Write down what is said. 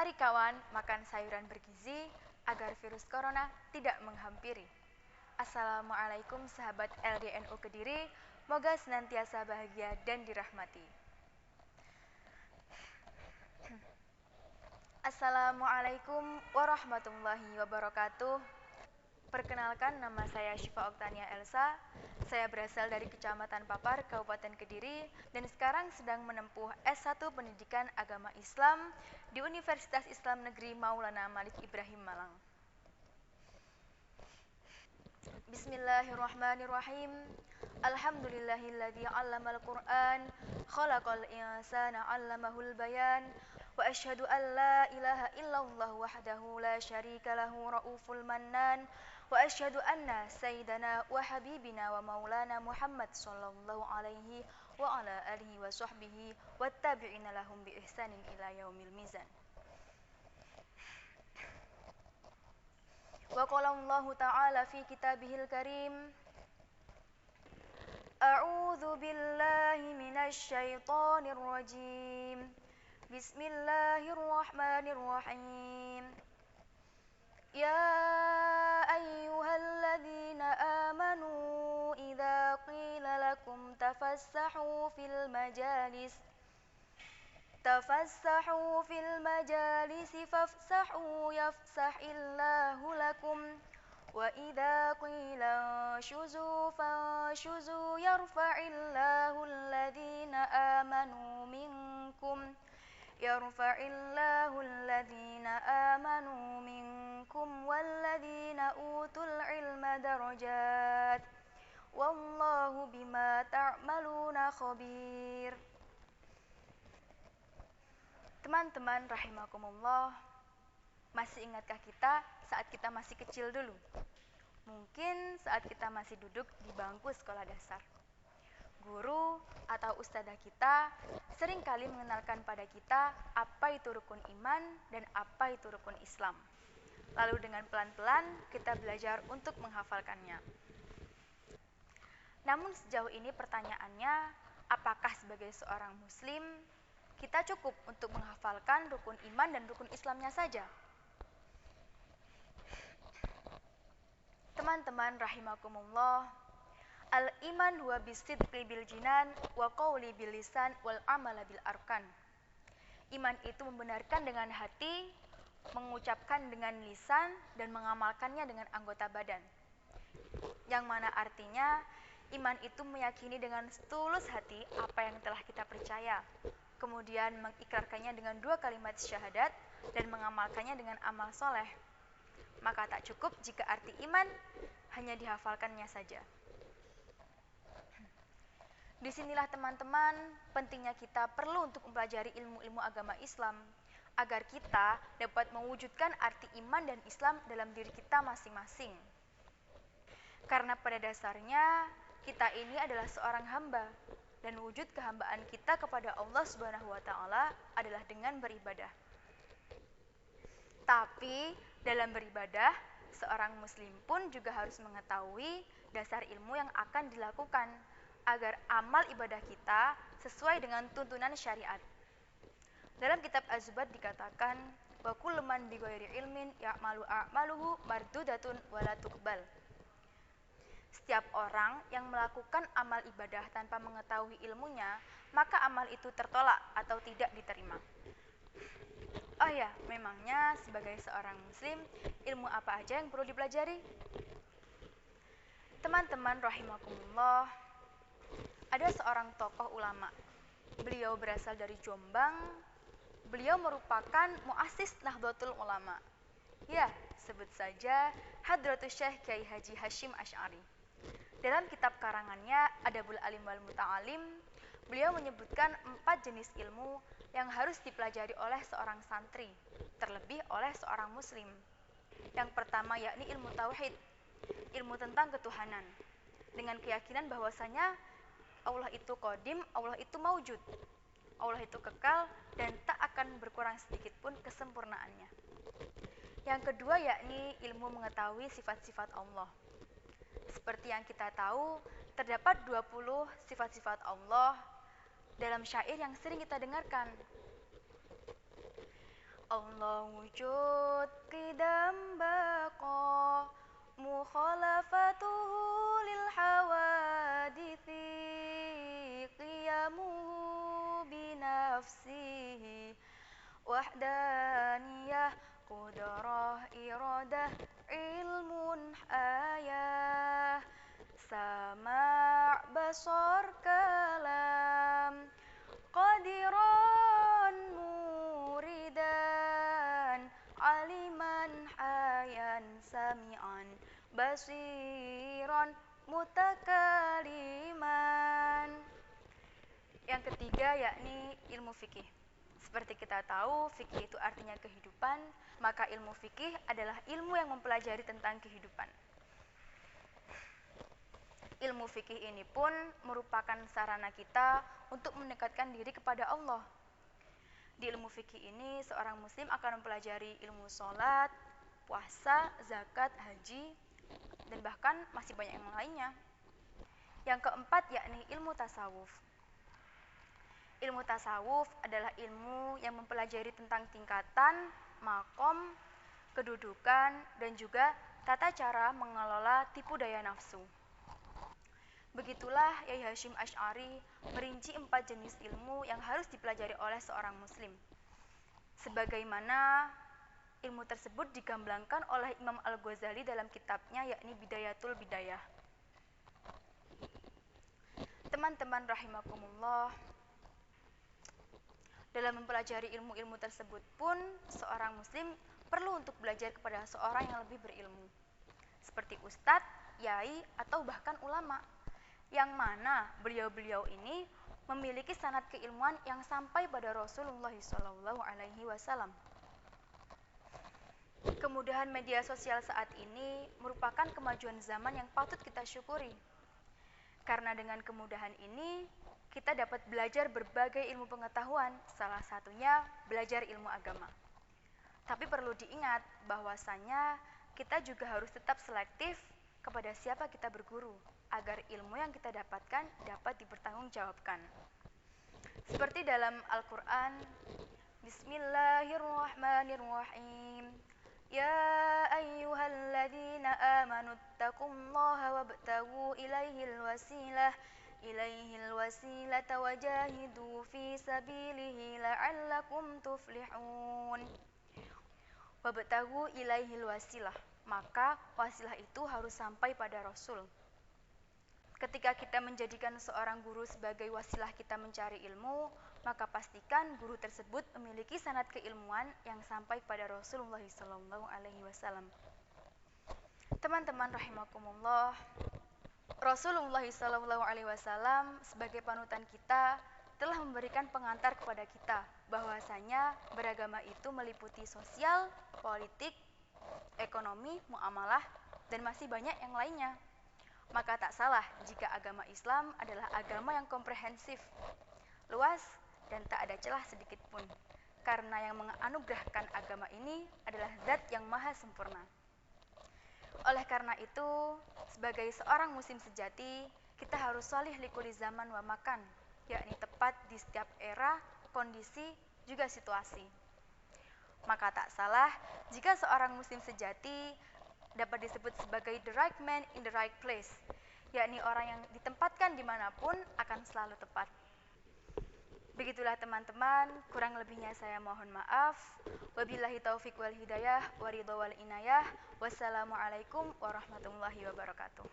Mari kawan, makan sayuran bergizi agar virus corona tidak menghampiri. Assalamualaikum sahabat LDNU Kediri, moga senantiasa bahagia dan dirahmati. Assalamualaikum warahmatullahi wabarakatuh. Perkenalkan, nama saya Syifa Oktania Elsa. Saya berasal dari Kecamatan Papar, Kabupaten Kediri, dan sekarang sedang menempuh S1 Pendidikan Agama Islam di Universitas Islam Negeri Maulana Malik Ibrahim Malang. Bismillahirrahmanirrahim. Alhamdulillahilladzi 'allamal Qur'an, khalaqal insana 'allamahul bayan. Wa asyhadu an la ilaha illallah wahdahu la syarika lahu rauful mannan. Wa asyhadu anna sayyidana wa habibina wa maulana Muhammad sallallahu alaihi wa ala alihi wa sahbihi wattabi'ina lahum bi ihsanin ila yaumil mizan. Wa qala Allah ta'ala fi kitabihil karim, A'udzu billahi minasy syaithanir rajim. Bismillahirrahmanirrahim. Ya ayyuhalladzina amanu idza qila lakum tafassahu fil majalisi fafsahu yafsahillahu lakum wa idza qila shuzu fanshuzu yarfa'illahu alladhina amanu minkum walladhina utul ilma darajat wallahu bima ta'maluna khabir. Teman-teman rahimakumullah, masih ingatkah kita saat kita masih kecil dulu? Mungkin saat kita masih duduk di bangku sekolah dasar. Guru atau ustadzah kita seringkali mengenalkan pada kita apa itu rukun iman dan apa itu rukun Islam. Lalu dengan pelan-pelan kita belajar untuk menghafalkannya. Namun sejauh ini pertanyaannya, apakah sebagai seorang muslim kita cukup untuk menghafalkan rukun iman dan rukun Islamnya saja? Teman-teman rahimakumullah, al-iman huwa bisidqi bil jinan wa qawli bil lisan wal amala bil arkan. Iman itu membenarkan dengan hati, mengucapkan dengan lisan, dan mengamalkannya dengan anggota badan. Yang mana artinya, iman itu meyakini dengan setulus hati apa yang telah kita percaya, kemudian mengikrarkannya dengan 2 kalimat syahadat dan mengamalkannya dengan amal soleh. Maka tak cukup jika arti iman hanya dihafalkannya saja. Disinilah teman-teman pentingnya kita perlu untuk mempelajari ilmu-ilmu agama Islam agar kita dapat mewujudkan arti iman dan Islam dalam diri kita masing-masing. Karena pada dasarnya kita ini adalah seorang hamba dan wujud kehambaan kita kepada Allah Subhanahu wa taala adalah dengan beribadah. Tapi dalam beribadah, seorang muslim pun juga harus mengetahui dasar ilmu yang akan dilakukan agar amal ibadah kita sesuai dengan tuntunan syariat. Dalam kitab Az-Zubat dikatakan, wa kullu man bi ghairi ilmin ya'malu a'maluhu mardudatun wa la tuqbal. Setiap orang yang melakukan amal ibadah tanpa mengetahui ilmunya, maka amal itu tertolak atau tidak diterima. Oh ya, memangnya sebagai seorang muslim, ilmu apa aja yang perlu dipelajari? Teman-teman rahimakumullah, ada seorang tokoh ulama. Beliau berasal dari Jombang. Beliau merupakan muassis Nahdlatul Ulama. Ya, sebut saja Hadratus Syekh Kiai Haji Hasyim Asy'ari. Dalam kitab karangannya Adabul Alim wal Muta'alim, beliau menyebutkan 4 jenis ilmu yang harus dipelajari oleh seorang santri, terlebih oleh seorang muslim. Yang pertama yakni ilmu tauhid, ilmu tentang ketuhanan, dengan keyakinan bahwasanya Allah itu qadim, Allah itu maujud, Allah itu kekal dan tak akan berkurang sedikit pun kesempurnaannya. Yang kedua yakni ilmu mengetahui sifat-sifat Allah. Seperti yang kita tahu, terdapat 20 sifat-sifat Allah dalam syair yang sering kita dengarkan. Allah wujud qidam baqa mukhalafatuhu lil hawadithi qiyamuhu binafsihi wahdaniyah qudrah iradah ilmun ayah sama' basar kalam qadiran muridan aliman hayan sami'an basiran mutakaliman. Yang ketiga yakni ilmu fikih. Seperti kita tahu, fikih itu artinya kehidupan, maka ilmu fikih adalah ilmu yang mempelajari tentang kehidupan. Ilmu fikih ini pun merupakan sarana kita untuk mendekatkan diri kepada Allah. Di ilmu fikih ini, seorang muslim akan mempelajari ilmu sholat, puasa, zakat, haji, dan bahkan masih banyak yang lainnya. Yang keempat yakni ilmu tasawuf. Ilmu tasawuf adalah ilmu yang mempelajari tentang tingkatan, makom, kedudukan, dan juga tata cara mengelola tipu daya nafsu. Begitulah Yai Hashim Asy'ari merinci 4 jenis ilmu yang harus dipelajari oleh seorang muslim. Sebagaimana ilmu tersebut digamblangkan oleh Imam Al-Ghazali dalam kitabnya yakni Bidayatul Bidayah. Teman-teman rahimakumullah, dalam mempelajari ilmu-ilmu tersebut pun seorang muslim perlu untuk belajar kepada seorang yang lebih berilmu, seperti ustadz, yai, atau bahkan ulama, yang mana beliau-beliau ini memiliki sanad keilmuan yang sampai pada Rasulullah SAW. Kemudahan media sosial saat ini merupakan kemajuan zaman yang patut kita syukuri. Karena dengan kemudahan ini, kita dapat belajar berbagai ilmu pengetahuan, salah satunya belajar ilmu agama. Tapi perlu diingat bahwasanya kita juga harus tetap selektif kepada siapa kita berguru, agar ilmu yang kita dapatkan dapat dipertanggungjawabkan. Seperti dalam Al-Quran, Bismillahirrahmanirrahim. Ya ayyuhalladzina amanu taqullaha wabtaghu ilaihil wasilata wajahidu fi sabilihi la'allakum tuflihun. Wabtaghu ilaihil wasilah, maka wasilah itu harus sampai pada Rasul. Ketika kita menjadikan seorang guru sebagai wasilah kita mencari ilmu, maka pastikan guru tersebut memiliki sanad keilmuan yang sampai pada Rasulullah SAW. Teman-teman rahimakumullah, Rasulullah SAW sebagai panutan kita telah memberikan pengantar kepada kita bahwasanya beragama itu meliputi sosial, politik, ekonomi, muamalah, dan masih banyak yang lainnya. Maka tak salah jika agama Islam adalah agama yang komprehensif, luas, dan tak ada celah sedikit pun. Karena yang menganugerahkan agama ini adalah Zat yang maha sempurna. Oleh karena itu, sebagai seorang muslim sejati, kita harus salih likuli zaman wa makan, yakni tepat di setiap era, kondisi, juga situasi. Maka tak salah jika seorang muslim sejati dapat disebut sebagai the right man in the right place, yakni orang yang ditempatkan dimanapun akan selalu tepat. Begitulah teman-teman, kurang lebihnya saya mohon maaf. Wabillahi taufiq wal hidayah, waridho wal inayah. Wassalamualaikum warahmatullahi wabarakatuh.